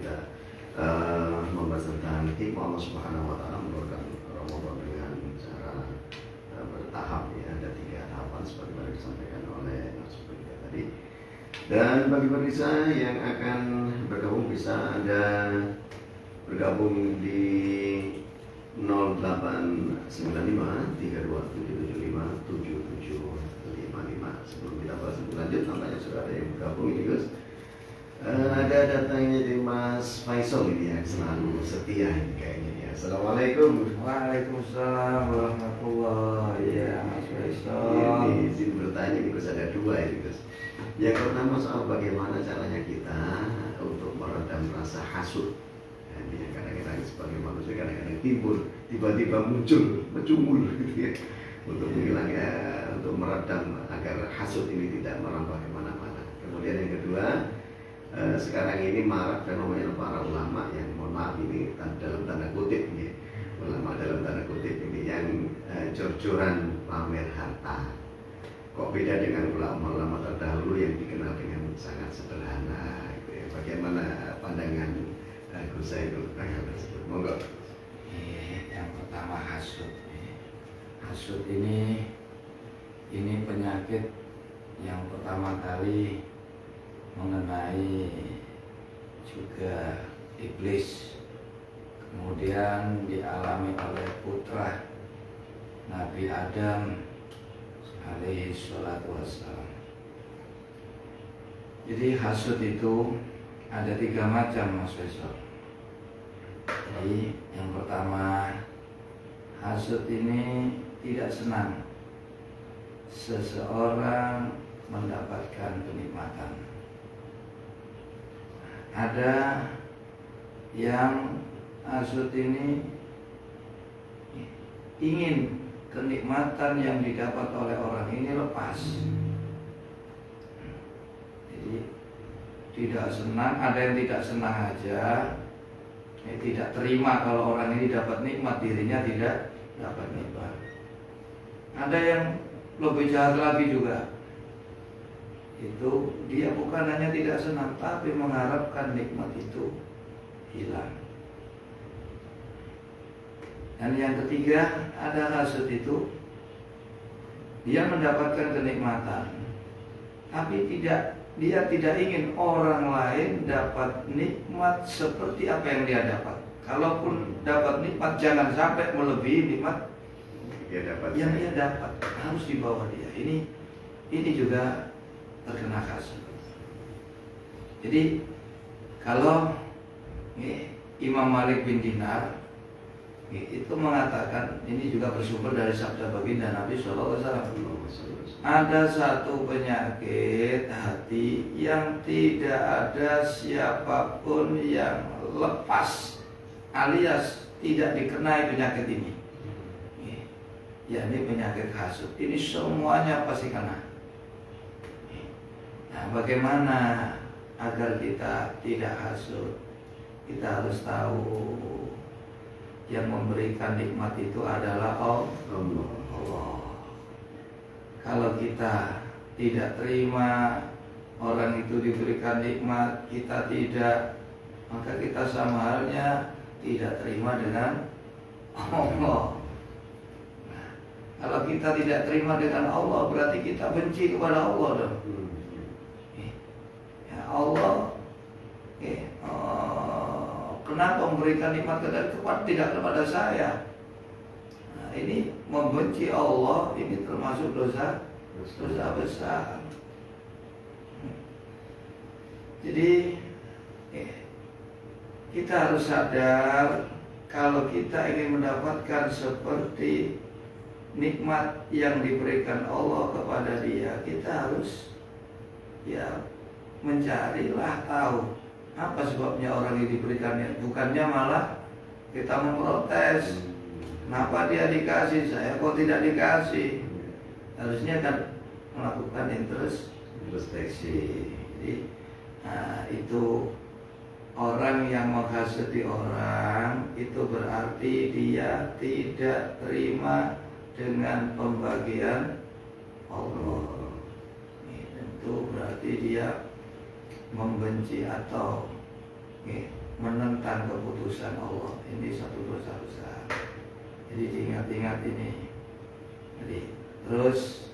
kita membahas tentang hikmah Allah Subhanahu Wa Taala menurunkan Ramadan dengan cara bertahap ya, ada 3 tahapan sebagaimana disampaikan oleh narasumber kita tadi. Dan bagi pemirsa yang akan bergabung bisa Anda bergabung di 0895 32775 7755. Sebelum kita bahas lebih lanjut, nampaknya sudah ada yang bergabung ini Gus. Ada datangnya di Mas Faisal ini yang selalu setia ini kayaknya ya. Assalamualaikum. Waalaikumsalam warahmatullahi wabarakatuh. Ya Mas Faisal. Ini izin bertanya nih Gus, ada 2 ini Gus. Yang pertama soal bagaimana caranya kita untuk meredam rasa hasud. Ini yang kadang-kadang sebagai manusia kadang-kadang timbul, tiba-tiba muncul, mencumul gitu ya. Untuk menghilangnya, untuk meredam agar hasud ini tidak merambah kemana-mana. Kemudian yang kedua, sekarang ini marak fenomena para ulama yang mohon maaf ini dalam tanda kutip ya, ulama dalam tanda kutip ini yang jor-joran pamer harta. Kok beda dengan ulama-ulama terdahulu yang dikenal dengan sangat sederhana gitu ya. Bagaimana pandangan Gus Zainul tersebut? Monggo. Yang pertama hasud. Hasud ini penyakit yang pertama kali mengenai juga iblis, kemudian dialami oleh putra Nabi Adam alaihi salatu wassalam. Jadi hasud itu ada 3 macam Mas Faisal. Jadi yang pertama, hasud ini tidak senang seseorang mendapatkan kenikmatan. Ada yang hasud ini ingin kenikmatan yang didapat oleh orang ini lepas. Jadi tidak senang, ada yang tidak senang aja, tidak terima kalau orang ini dapat nikmat, dirinya tidak dapat nikmat. Ada yang lebih jahat lagi juga. Itu dia bukan hanya tidak senang, tapi mengharapkan nikmat itu hilang. Dan yang ketiga, ada hasud itu dia mendapatkan kenikmatan, tapi dia tidak ingin orang lain dapat nikmat seperti apa yang dia dapat. Kalaupun dapat nikmat, jangan sampai melebihi nikmat yang dia dapat, harus di bawah dia. Ini juga terkena hasud. Jadi kalau Imam Malik bin Dinar itu mengatakan, ini juga bersumber dari sabda baginda Nabi SAW, ada satu penyakit hati yang tidak ada siapapun yang lepas alias tidak dikenai penyakit ini. Ya, ini penyakit hasud. Ini semuanya pasti kena. Nah, bagaimana agar kita tidak hasud? Kita harus tahu yang memberikan nikmat itu adalah Allah. Kalau kita tidak terima orang itu diberikan nikmat, kita tidak, maka kita sama halnya tidak terima dengan Allah. Nah, kalau kita tidak terima dengan Allah, berarti kita benci kepada Allah dong. Ya Allah, kenapa memberikan nikmat tidak kepada saya? Nah, ini membenci Allah, ini termasuk dosa besar. Jadi kita harus sadar, kalau kita ingin mendapatkan seperti nikmat yang diberikan Allah kepada dia, kita harus mencarilah tahu apa sebabnya orang ini diberikannya. Bukannya malah kita memprotes, kenapa dia dikasih, saya kok tidak dikasih. Harusnya kan melakukan introspeksi. Jadi, itu orang yang menghasati orang itu berarti dia tidak terima dengan pembagian Allah. Tentu berarti dia membenci atau menentang keputusan Allah. Ini satu dosa besar. Jadi diingat-ingat ini. Jadi terus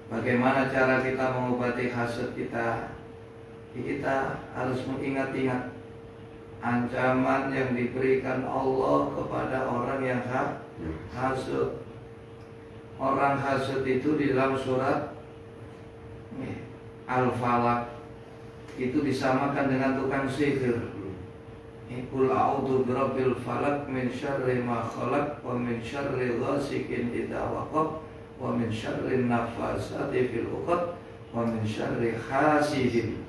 bagaimana cara kita mengobati hasud kita? Kita harus mengingat-ingat ancaman yang diberikan Allah kepada orang yang hasud. Orang hasud itu di dalam surat Al-Falaq itu disamakan dengan tukang sihir. Qul a'udzu birabbil falaq min syarri ma khalaq wa min syarri ghasikin idza waqab wa min syarri nafasati fil 'uqad wa min syarri hasidin.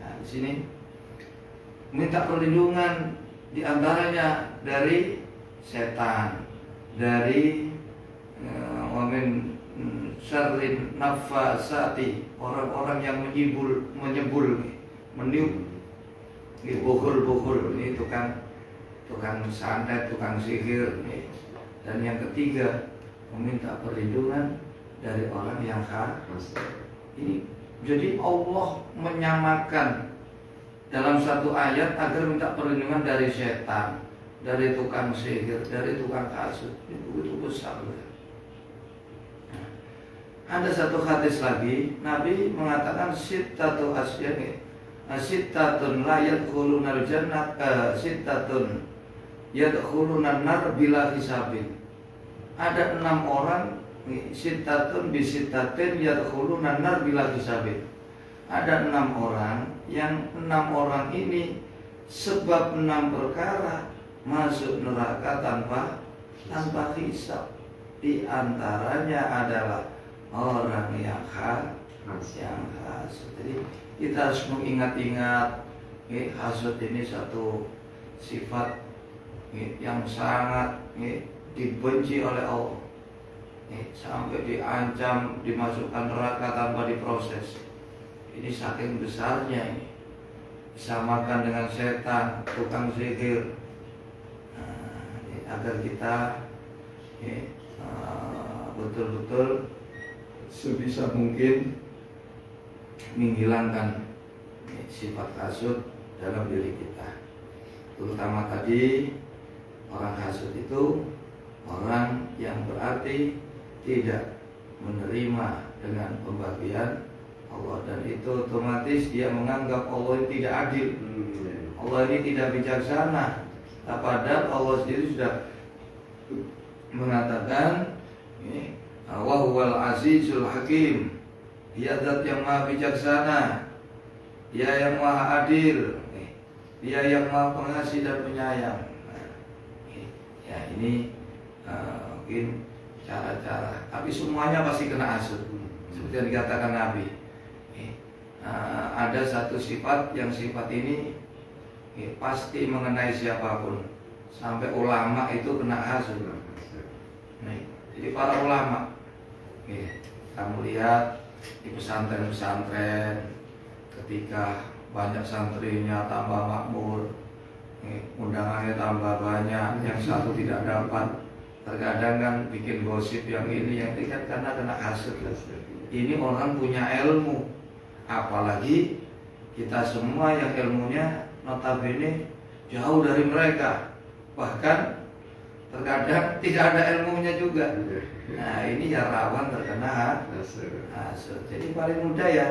Nah, di sini minta perlindungan di antaranya dari setan, dari wa min syarri nafasati, orang-orang yang menyebul, meniup. Ini bukul ini tukang santet, tukang sihir nih. Dan yang ketiga meminta perlindungan dari orang yang hasud. Ini jadi Allah menyamakan dalam satu ayat agar minta perlindungan dari setan, dari tukang sihir, dari tukang hasud. Ini begitu besar. Nah, ada satu hadis lagi, Nabi mengatakan sittatu asya'i sittatun la yadkhulunal jannah sittatun yadkhulunan nar bila hisabin. Ada 6 orang, sittatun bisittatin yadkhulunan nar bila hisabin. Ada 6 orang yang 6 orang ini sebab 6 perkara masuk neraka tanpa hisab. Di antaranya adalah orang yang hasud. Jadi kita harus mengingat-ingat hasud ini satu sifat yang sangat dibenci oleh Allah, sampai diancam dimasukkan neraka tanpa diproses. Ini saking besarnya ini, disamakan dengan setan, tukang sihir. Agar kita betul-betul sebisa mungkin menghilangkan sifat hasud dalam diri kita. Terutama tadi orang hasud itu orang yang berarti tidak menerima dengan pembagian Allah, dan itu otomatis dia menganggap Allah ini tidak adil. Allah ini tidak bijaksana. Padahal Allah sendiri sudah mengatakan wa huwal azizul hakim. Dia zat yang maha bijaksana, Dia yang maha adil, Dia yang maha pengasih dan penyayang. Ya ini mungkin cara-cara, tapi semuanya pasti kena hasud. Seperti yang dikatakan Nabi, ada satu sifat yang sifat ini pasti mengenai siapapun. Sampai ulama itu kena hasud. Jadi para ulama, kamu lihat di pesantren-pesantren, ketika banyak santrinya tambah makmur, undangannya tambah banyak, yang satu tidak dapat, terkadang kan bikin gosip yang ini yang tidak, karena kena hasud. Ini orang punya ilmu, apalagi kita semua yang ilmunya notabene jauh dari mereka, bahkan terkadang tidak ada ilmunya juga. Nah ini ya rawan terkena hasud. Jadi paling mudah ya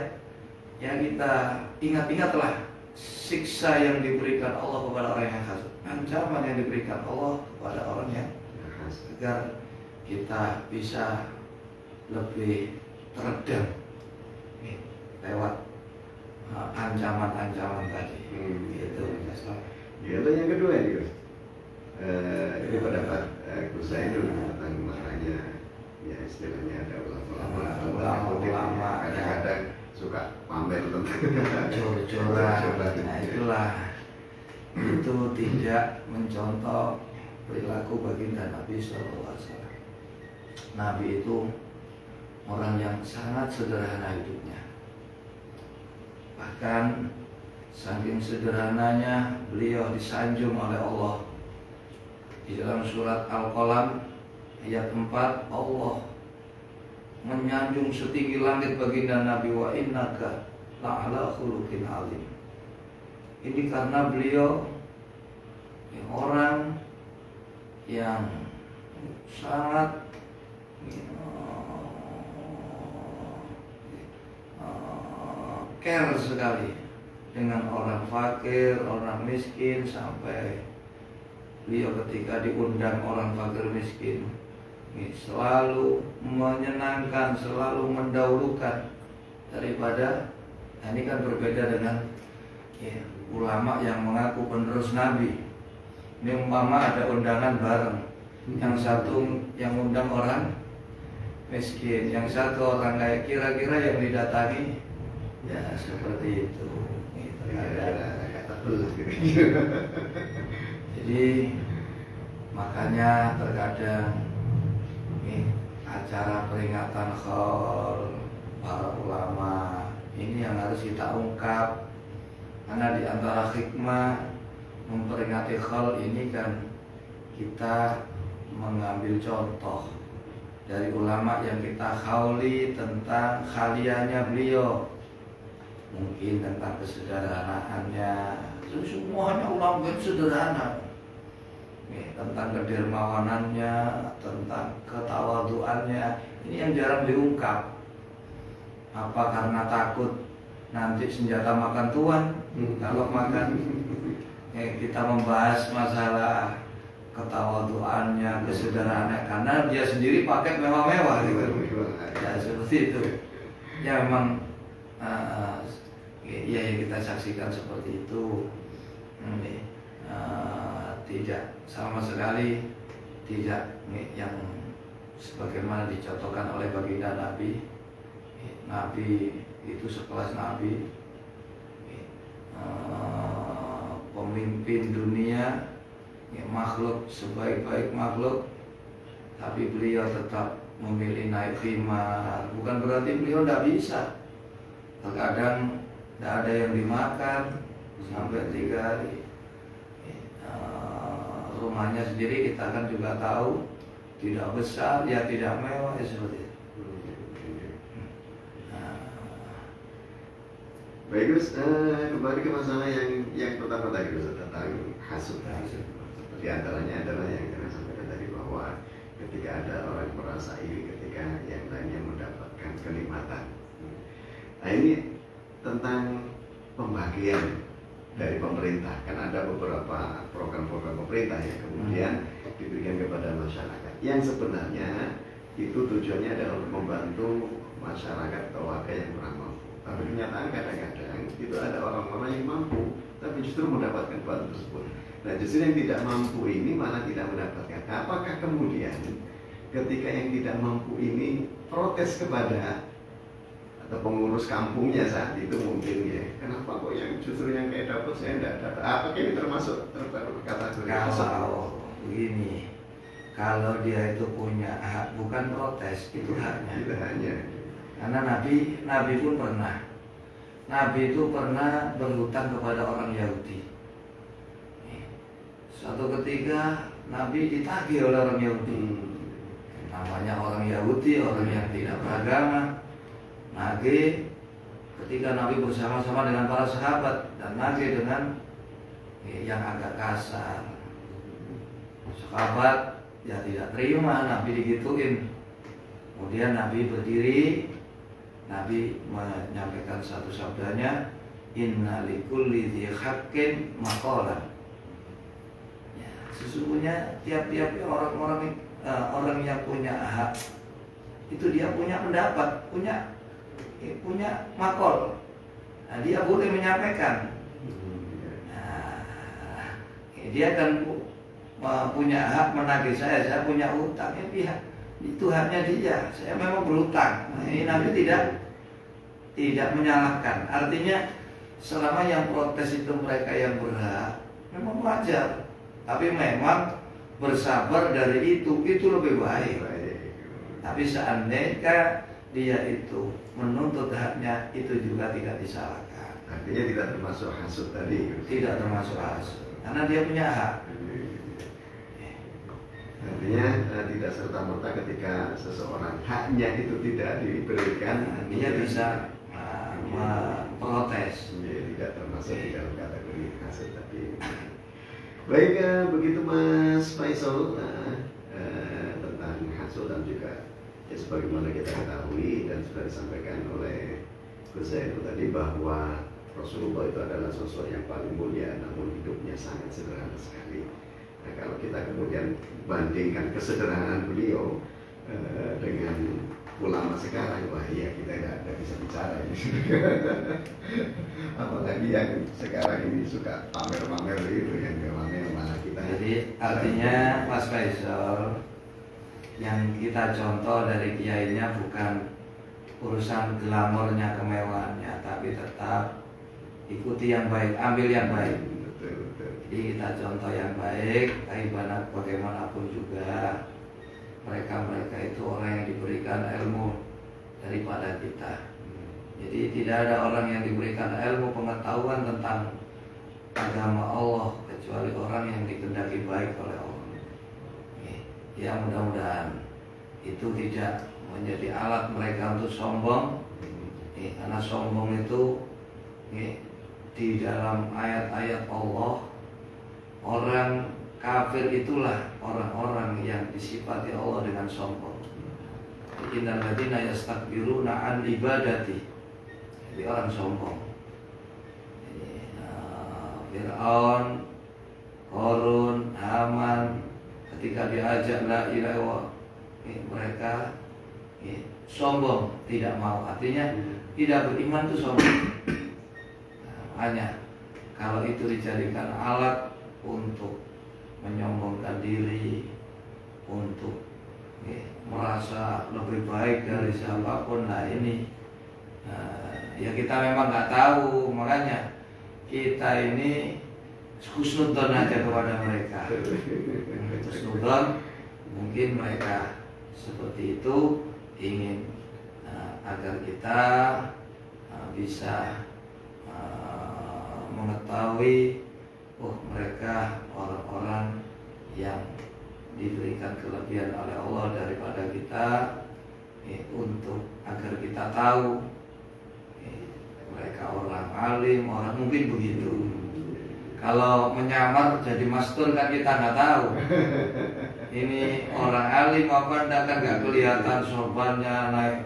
kita ingat-ingatlah siksa yang diberikan Allah kepada orang yang hasud, ancaman yang diberikan Allah kepada orang yang hasud, agar kita bisa lebih teredam lewat ancaman-ancaman tadi. Gitu. Ya, yang kedua ini, ini pendapat saya itu tentang maknanya, ya istilahnya ada ulama kadang-kadang suka pamer tentang jor-joran. Nah itulah, itu tidak mencontoh perilaku baginda Nabi SAW. Nabi itu orang yang sangat sederhana hidupnya. Bahkan saking sederhananya beliau disanjung oleh Allah. Di dalam surat Al-Qalam ayat 4, Allah menyanjung setinggi langit baginda Nabi, wa innaka la'ala khuluqin alim. Ini karena beliau orang yang sangat care sekali dengan orang fakir, orang miskin, sampai beliau ketika diundang orang fakir miskin selalu menyenangkan, selalu mendahulukan daripada, nah ini kan berbeda dengan ulama yang mengaku penerus Nabi. Ini umpama ada undangan bareng, yang satu yang undang orang miskin, yang satu orang kaya, kira-kira yang didatangi ya seperti itu. Jadi makanya terkadang acara peringatan Khaul para ulama ini yang harus kita ungkap, karena di antara hikmah memperingati Khaul ini kan kita mengambil contoh dari ulama yang kita khauli tentang khaliannya beliau, mungkin tentang kesederhanaannya, semuanya ulama yang sederhana, tentang kedermawanannya, tentang ketawaduannya, ini yang jarang diungkap. Apa karena takut nanti senjata makan tuan? Kalau makan kita membahas masalah ketawaduannya, kesederhanaannya, karena dia sendiri pakai mewah-mewah gitu. Ya seperti itu. Ya memang ya yang kita saksikan seperti itu. Tidak sama sekali tidak yang sebagaimana dicontohkan oleh baginda Nabi. Nabi itu sekelas Nabi, pemimpin dunia, makhluk sebaik-baik makhluk, tapi beliau tetap memilih naik khimar. Bukan berarti beliau tidak bisa. Terkadang tidak ada yang dimakan sampai 3 hari. Rumahnya sendiri kita kan juga tahu tidak besar, ya tidak mewah, ya seperti itu. Baik Gus, kembali ke masalah yang pertama tadi Gus, tentang hasud. Di antaranya adalah yang kita sampaikan tadi, bahwa ketika ada orang merasa iri ketika yang lainnya mendapatkan kenikmatan. Nah ini tentang pembagian dari pemerintah, kan ada beberapa program-program pemerintah yang kemudian diberikan kepada masyarakat, yang sebenarnya itu tujuannya adalah untuk membantu masyarakat atau warga yang kurang mampu. Tapi kenyataan kadang-kadang itu ada orang-orang yang mampu tapi justru mendapatkan bantuan tersebut. Nah justru yang tidak mampu ini malah tidak mendapatkan. Apakah kemudian ketika yang tidak mampu ini protes kepada atau pengurus kampungnya saat itu mungkin ya, kenapa kok yang justru yang kayak dapat saya tidak dapat? Apakah ini termasuk kategori? Kalau begini, kalau dia itu punya hak, bukan protes, itu haknya. Itu haknya. Karena Nabi pun pernah. Nabi itu pernah berhutang kepada orang Yahudi. Suatu ketika Nabi ditagih oleh orang Yahudi. Namanya orang Yahudi, orang yang tidak beragama. Nagih ketika Nabi bersama-sama dengan para sahabat, dan nagih dengan yang agak kasar. Sahabat ya tidak terima Nabi digituin. Kemudian Nabi berdiri, Nabi menyampaikan satu sabdanya, inna likulli dzi haqqin maqalan. Ya, sesungguhnya tiap-tiap orang yang punya hak itu dia punya pendapat, punya makol. Nah, dia boleh menyampaikan. Nah, dia kan punya hak menagih saya punya utang. Ya pihak itu haknya dia. Saya memang berutang. Nah, ini Nabi tidak menyalahkan. Artinya selama yang protes itu mereka yang berhak, memang wajar. Tapi memang bersabar dari itu lebih baik. Tapi seandainya dia itu menuntut haknya, itu juga tidak disalahkan. Artinya tidak termasuk hasud tadi. Tidak termasuk hasud, karena dia punya hak. Artinya tidak serta-merta ketika seseorang haknya itu tidak diberikan, dia bisa memprotes. Tidak termasuk di dalam kategori hasud tadi. Baik, begitu Mas Faisal tentang hasud dan juga ya, sebagaimana kita ketahui dan sudah disampaikan oleh Gus Zainul tadi bahwa Rasulullah itu adalah sosok yang paling mulia, namun hidupnya sangat sederhana sekali. Nah, kalau kita kemudian bandingkan kesederhanaan beliau dengan ulama sekarang, wah iya kita tidak bisa bicara ini. Apalagi yang sekarang ini suka pamer-pamer itu yang pamer malah kita. Jadi artinya Mas Faisal, yang kita contoh dari kiainya bukan urusan glamornya, kemewahannya, tapi tetap ikuti yang baik, ambil yang baik. Betul. Jadi kita contoh yang baik, bagaimanapun juga mereka itu orang yang diberikan ilmu daripada kita. Jadi tidak ada orang yang diberikan ilmu pengetahuan tentang agama Allah kecuali orang yang dikehendaki baik oleh Allah. Ya mudah-mudahan itu tidak menjadi alat mereka untuk sombong, karena sombong itu di dalam ayat-ayat Allah, orang kafir itulah orang-orang yang disifati Allah dengan sombong. Innal ladzina yastakbiruna an ibadati, jadi orang sombong. Fir'aun, Qarun, Haman, ketika diajak la ilaha illallah, mereka sombong, tidak mau. Artinya tidak beriman itu sombong. Makanya kalau itu dijadikan alat untuk menyombongkan diri, untuk merasa lebih baik dari siapapun, nah ini ya kita memang nggak tahu. Makanya kita ini husnudzon aja kepada mereka. Husnudzon, mungkin mereka seperti itu ingin agar kita bisa mengetahui, oh mereka orang-orang yang diberikan kelebihan oleh Allah daripada kita, untuk agar kita tahu mereka orang alim, orang mungkin begitu. Kalau menyamar jadi mastur kan kita nggak tahu. Ini orang alim apa enggak kan nggak kelihatan sorbannya naik.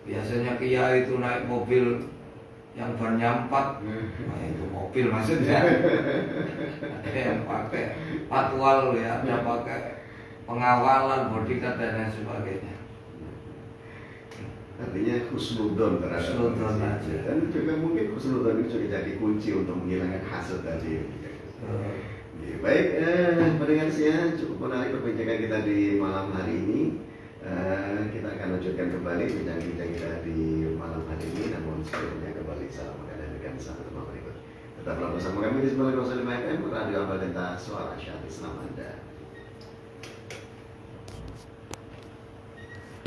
Biasanya kiai itu naik mobil yang bannya 4, nah itu mobil maksudnya. Ada yang pakai patwal ya, ada pakai pengawalan, bodyguard dan lain sebagainya. Artinya husnudzon terhadap Husnudzon aja. Dan juga mungkin husnudzon itu juga jadi kunci untuk menghilangkan hasad tadi. Baik, pendengar saya cukup menarik perbincangan kita di malam hari ini. Kita akan lanjutkan kembali bincang-bincang kita di malam hari ini, namun sebelumnya kembali salam dan dengan sama-sama berikut. Tetaplah bersama kami di 905 FM Radio Abadenta, suara syarif Islam Anda.